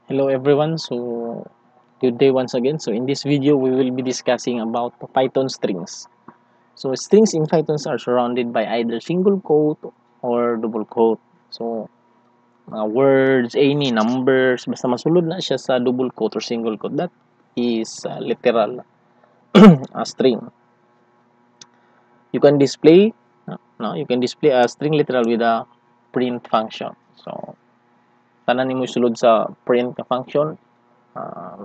Hello everyone, so good day once again. So in this video we will be discussing about Python strings. So strings in Python are surrounded by either single quote or double quote. So words, any numbers, basta masulod na siya sa double quote or single quote, that is literal a string. You can display a string literal with a print function. So tanan nimo sulod sa print ka function.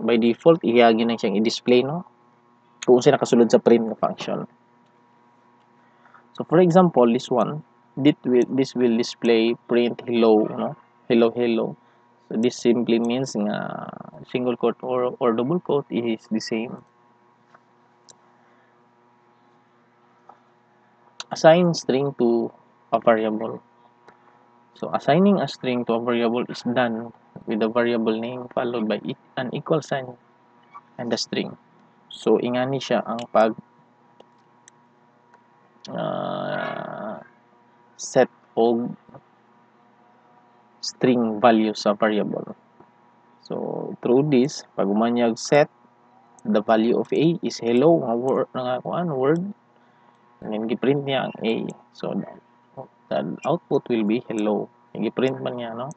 By default ihagin na siyang i-display, no, kung saan nakasulod sa print function. So for example, this will display print hello, no, hello. So this simply means nga single quote or double quote is the same. Assign string to a variable. So assigning a string to a variable is done with the variable name followed by an equal sign and the string. So ingani siya ang pag set og string value sa variable. So through this, pag umanyag set, the value of a is hello nga word, and then giprint niya ang a. So the output will be hello. Giprint man niya, no?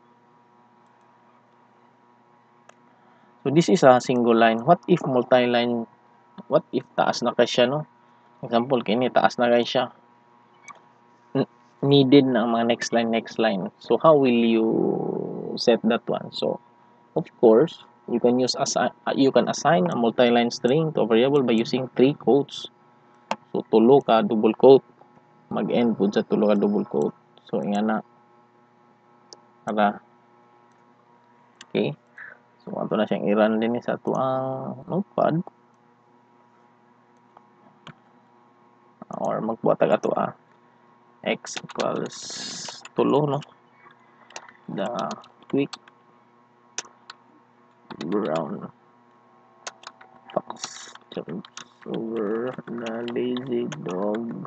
So this is a single line. What if multi-line? What if taas na kay siya, no? Example kini taas na kay siya. Needed na ang mga next line. So how will you set that one? So of course, you can assign a multi-line string to a variable by using 3 quotes. So tulo ka double quote, mag-end pud sa tulo ka double quote. So ingana para okay. So ato na siyang i-run din sa ato ang notepad or magbuhat ato x equals tulo, no, the quick brown fox jumps over the lazy dog,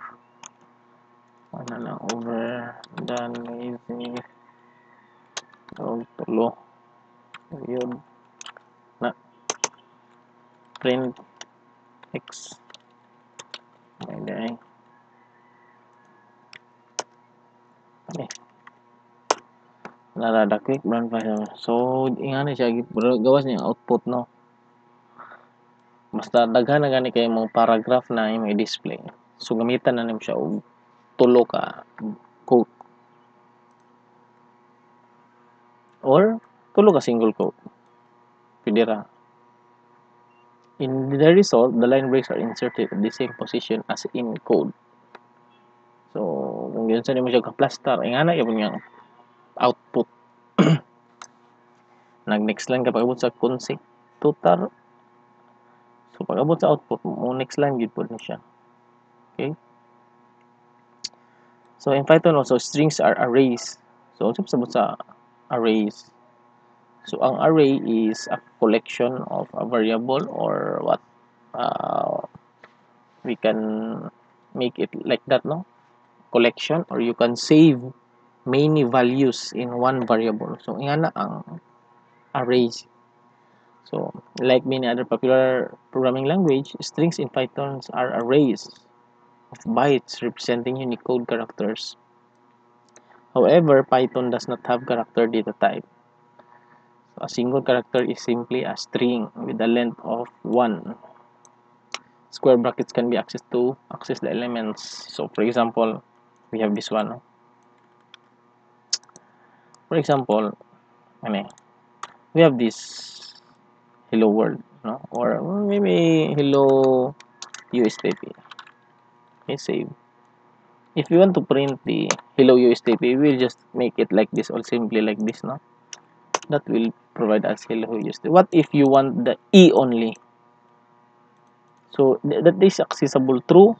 ano lang, over the lazy dog, tulo yun na print x may day. Okay, narada quick brown fox. So ingani siya gawas niya output, no, basta daghan na gani kay mong paragraph na imong i-display. So gamitan na nimo siya og tulo ka quote or tulo ka single quote. Pwede ra. In the result, the line breaks are inserted at the same position as in code. So kung yun sa nimo siya ka-plaster, ingana yun yung output. Nag-next line kapag abot sa consecutor. So pag abot sa output, mo next line gid pud ni siya. Okay? So in Python also, strings are arrays. So unsa sabot sa arrays? So ang array is a collection of a variable or what we can make it like that, no? Collection, or you can save many values in one variable. So ingana ang arrays. So like many other popular programming language, strings in Python are arrays of bytes representing Unicode characters. However, Python does not have character data type. So a single character is simply a string with a length of 1. Square brackets can be accessed to access the elements. So for example, we have this one. For example, we have this hello world, no, or maybe hello USDP. Okay, save. If you want to print the hello USDP, we'll just make it like this or simply like this, no. That will provide us hello USDP. What if you want the E only? So that is accessible through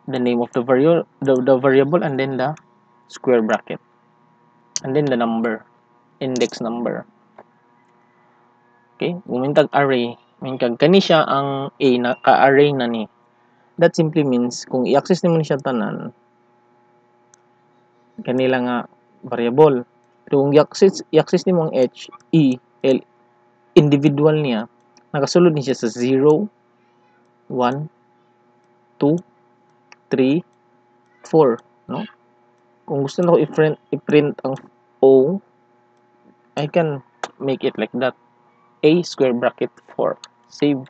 the name of the variable and then the square bracket and then the number, index number. Okay, umintag array, kag kani siya ang A na ka-array na ni. That simply means kung i-access nimo ni siya tanan kanila nga variable. Pero kung i-access nimo ang H, E, individual niya, nakasulod niya sa 0, 1, 2, 3, 4, no? Kung gusto na ko i-print ang O, I can make it like that. A square bracket 4. Save.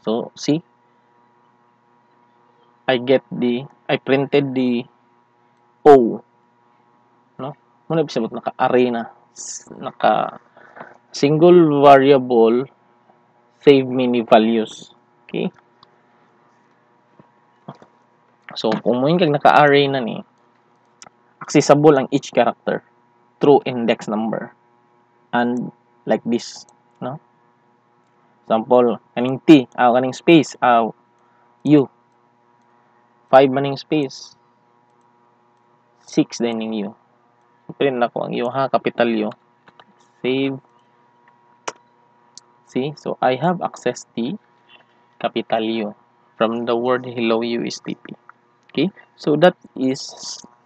So, see? I printed the O. No? Muna bisabot naka-array na. Naka single variable save many values. Okay? So, kung mo yung naka-array na ni, accessible ang each character through index number. And like this. No? Example, kaning T, kaning space, U. 5 maning space. 6 din yung U. Print na ko ang U, ha? Capital U. Save. See? So, I have access the capital U from the word hello USDP. Okay? So, that is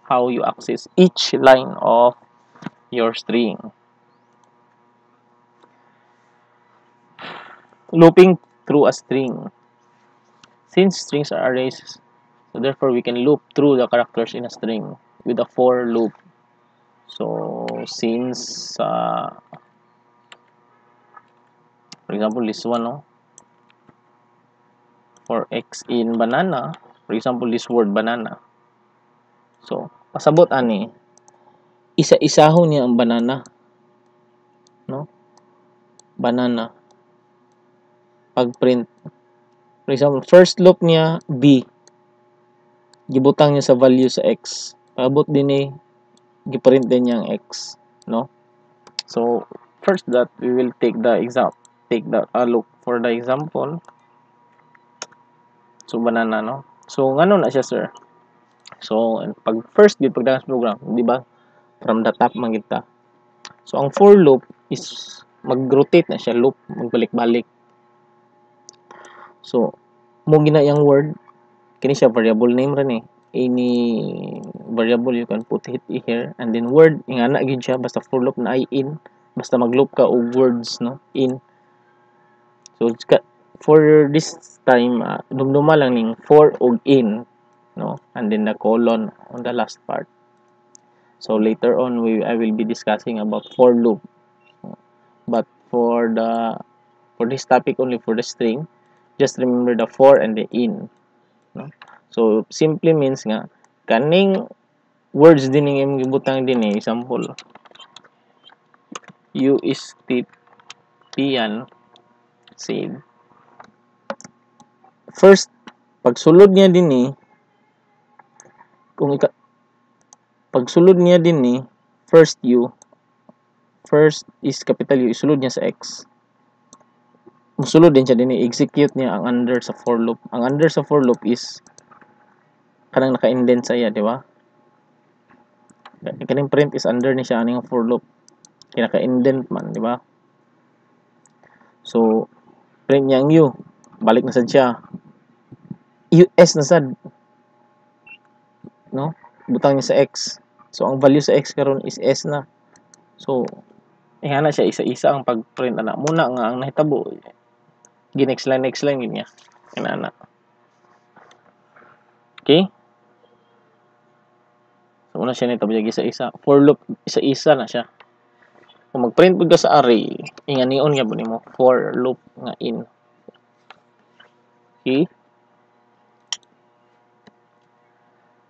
how you access each line of your string. Looping through a string. Since strings are arrays, so therefore we can loop through the characters in a string with a for loop. So, since, for example, this one, no? For x in banana, for example, this word banana. So, pasabot ani, isa-isahon niya ang banana. No? Banana. Pag-print. For example, first loop niya, B. Gibutang niya sa value sa x. Paabot din eh, giprint din niya ang x. No? So, first that, we will take a look for the example. So, banana, no? So, ngano na siya, sir? So, pag first dito, pagdagang program, di ba? From the top man kita. So, ang for loop is mag-rotate na siya, loop, magbalik-balik. So, mo gina yung word, kini siya variable name rin eh. Any variable you can put it here, and then word, ingana gid siya, basta for loop na ay in, basta mag-loop ka og words, no? In. So, for this time, dumduma lang ning for og in, no? And then the colon on the last part. So, later on, I will be discussing about for loop. But for this topic only, for the string, just remember the for and the in. No? So, simply means nga, kaning words din yung gibutang din eh. Example, U is yan, save. First, pagsulod niya din eh, pagsulod niya din eh, first is capital U, isulod niya sa X. Musulod din siya din i-execute niya ang under sa for loop. Ang under sa for loop is kanang naka-indent sa iya, di ba? Kaning print is under ni siya aning for loop. Kaya naka-indent man, di ba? So, print niya ang U. Balik na sad siya. US na sad. No? Butang niya sa X. So, ang value sa X karon is S na. So, ihana siya isa-isa ang pag-print ana. Muna nga ang nahitabo next line yun niya. Inana. Okay? So, una siya nito isa-isa. For loop, isa-isa na siya. Kung mag-print po ka sa array, inganion nga po mo for loop nga in. Okay?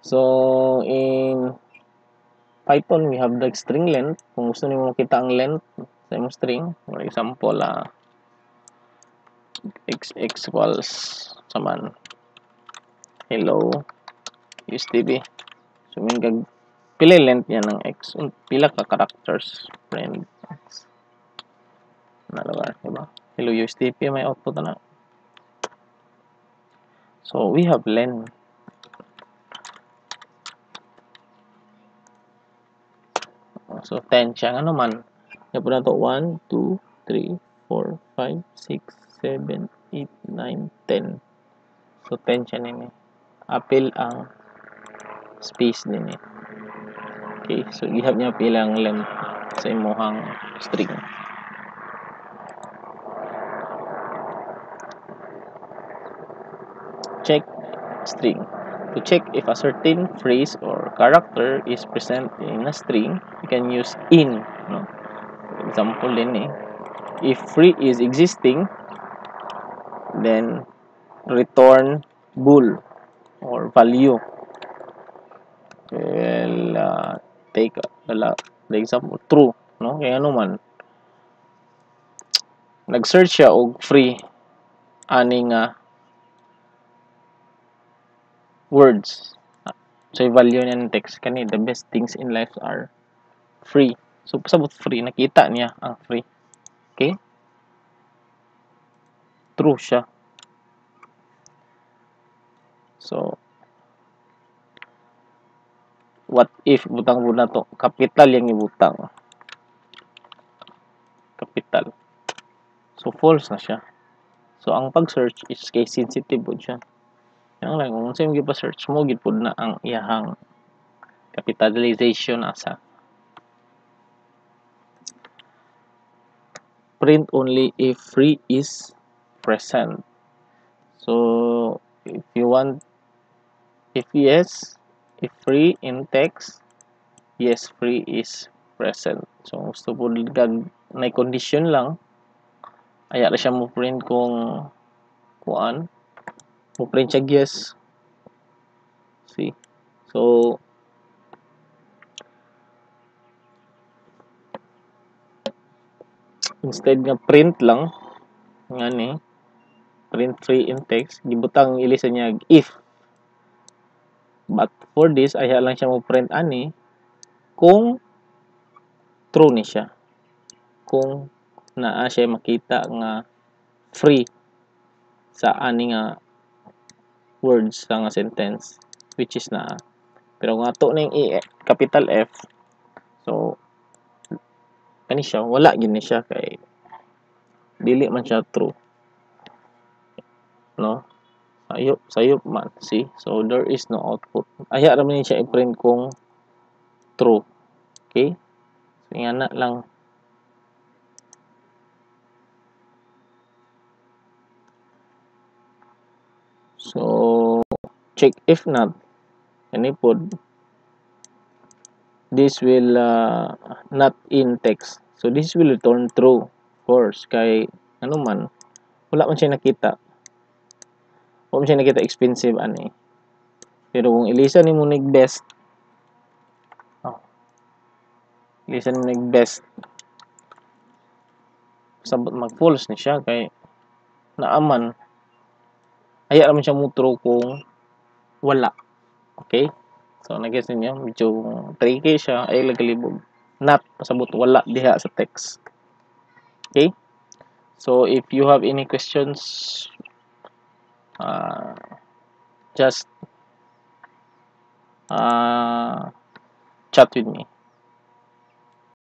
So, in Python, we have the string length. Kung gusto niyo makita ang length sa imong string, for example, x equals saman hello USDB. So, may pila length niya ng x, pila ka characters, friend. Nalaga, diba? Hello USDP, may output na. So, we have length. So, 10 siya. Ano man? Yan po na ito. 1, 2, 3, 4, 5, 6, 7, 8, 9, 10. So, 10 siya nini. Apil ang space nini. Okay. So, ihap niya pilang length. sa imuhang string. Check string. To check if a certain phrase or character is present in a string, you can use in. No? For example din if free is existing, then return bool or value. Well, take the example true. No? Kaya ano man, nag-search siya og free aning words. So, value niya ng text kani, the best things in life are free. So, pasabot free, nakita niya ang free. Okay? True siya. So, what if butang po na to? Capital yung ibutang. Capital. So, false na siya. So, ang pag-search is case sensitive po siya. Yan lang, kung sa'yo pa-search mo, gipod na ang iyahang capitalization asa. Print only if free is present. So, if you want, if yes, if free in text, yes, free is present. So, gusto po na condition lang, aya na siya mo print kung kuan, mo print siya yes. See? So, instead nga print lang, nga ni, print free in text, gibutang ilisan niya if. But for this, aya lang siya mo print ani, kung true ni siya. Kung naa siya makita nga free sa ani nga words sa nga sentence, which is na. Pero nga to ning capital F, so kani siya wala gid ni siya kay dili man siya true, no? Sayop man, see? So there is no output. Aya ra man siya i-print kung true. Okay? So ingana lang. So check if not, kani pod this will not in text. So this will return true. Of course, kay ano man, wala man siya nakita. Wala man siya nakita expensive ani. Pero kung ilisan nimo nig best, ilisan mo nig best, sabot mag-false ni siya kay naaman. Aya naman siya mo true kung wala. Okay? So, nag-guess ninyo, medyo tricky siya, ay lagalibog. Not, pasabot wala diha sa text. Okay? So, if you have any questions, just chat with me.